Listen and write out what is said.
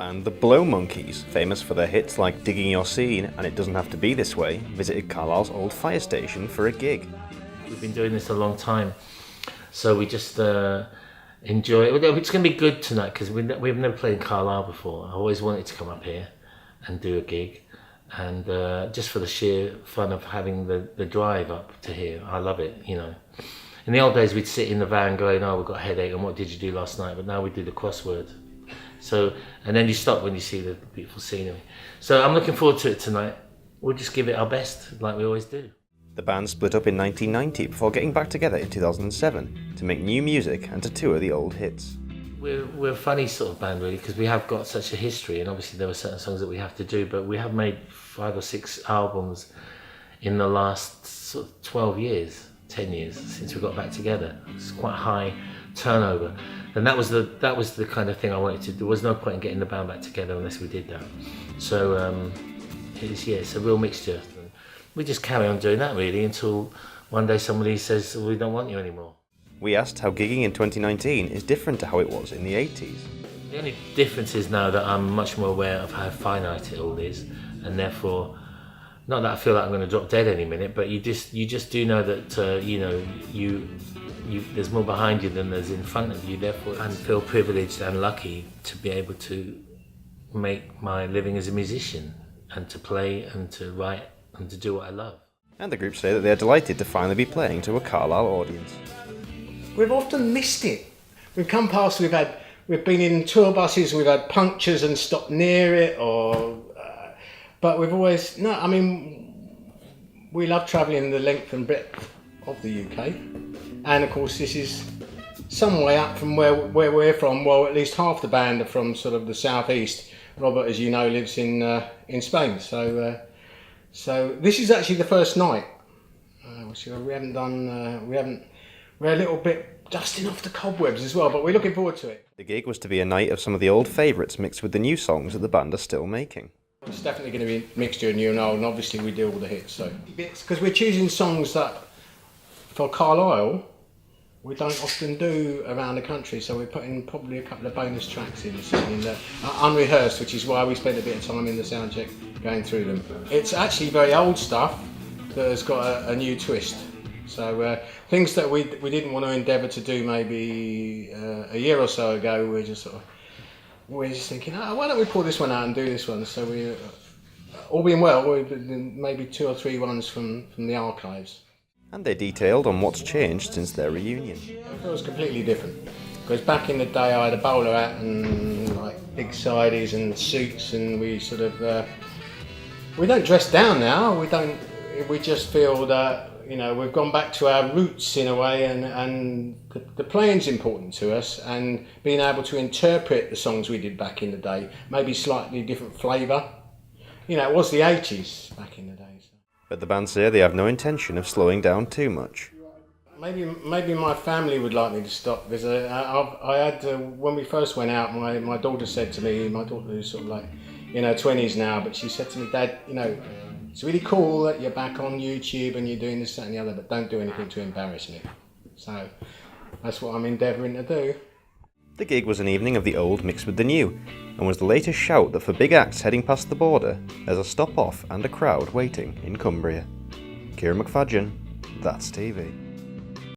band the Blow Monkeys, famous for their hits like Digging Your Scene and It Doesn't Have to Be This Way, visited Carlisle's old fire station for a gig. We've been doing this a long time, so we just enjoy it. It's going to be good tonight because we've never played in Carlisle before. I always wanted to come up here and do a gig, and just for the sheer fun of having the drive up to here. I love it, you know. In the old days we'd sit in the van going, oh, we've got a headache and what did you do last night, but now we do the crossword. So, and then you stop when you see the beautiful scenery. So I'm looking forward to it tonight. We'll just give it our best like we always do. The band split up in 1990 before getting back together in 2007 to make new music and to tour the old hits. We're a funny sort of band really because we have got such a history, and obviously there were certain songs that we have to do, but we have made 5 or 6 albums in the last sort of 12 years, 10 years since we got back together. It's quite high turnover, and that was the kind of thing I wanted to do. There was no point in getting the band back together unless we did that. So it's a real mixture. We just carry on doing that really until one day somebody says, we don't want you anymore. We asked how gigging in 2019 is different to how it was in the 80s. The only difference is now that I'm much more aware of how finite it all is, and therefore, not that I feel like I'm going to drop dead any minute, but you just do know that you there's more behind you than there's in front of you. Therefore, I feel privileged and lucky to be able to make my living as a musician and to play and to write and to do what I love. And the group say that they are delighted to finally be playing to a Carlisle audience. We've often missed it. We've come past, we've been in tour buses, we've had punctures and stopped near it, but we've always, we love travelling the length and breadth of the UK. And of course this is some way up from where we're from. Well, at least half the band are from sort of the southeast. Robert, as you know, lives in Spain. So this is actually the first night. We're a little bit dusting off the cobwebs as well, but we're looking forward to it. The gig was to be a night of some of the old favourites mixed with the new songs that the band are still making. It's definitely going to be a mixture of new and old, and obviously we do all the hits. So because we're choosing songs that, for Carlisle, we don't often do around the country, so we're putting probably a couple of bonus tracks in the unrehearsed, which is why we spent a bit of time in the sound check going through them. It's actually very old stuff that has got a new twist. So things that we didn't want to endeavour to do maybe a year or so ago, we're just thinking, why don't we pull this one out and do this one? So we, all being well, maybe 2 or 3 ones from the archives. And they detailed on what's changed since their reunion. It was completely different. Because back in the day I had a bowler hat and like big sideys and suits, and we sort of, we don't dress down now, we just feel that, we've gone back to our roots in a way, and the playing's important to us, and being able to interpret the songs we did back in the day, maybe slightly different flavour. It was the 80s back in the day. So. But the band say they have no intention of slowing down too much. Maybe my family would like me to stop, because I had, when we first went out, my daughter said to me, my daughter who's sort of like in her 20s now, but she said to me, Dad, it's really cool that you're back on YouTube and you're doing this, that and the other, but don't do anything to embarrass me. So that's what I'm endeavouring to do. The gig was an evening of the old mixed with the new, and was the latest shout that for big acts heading past the border, there's a stop off and a crowd waiting in Cumbria. Kieran McFadgen, That's TV.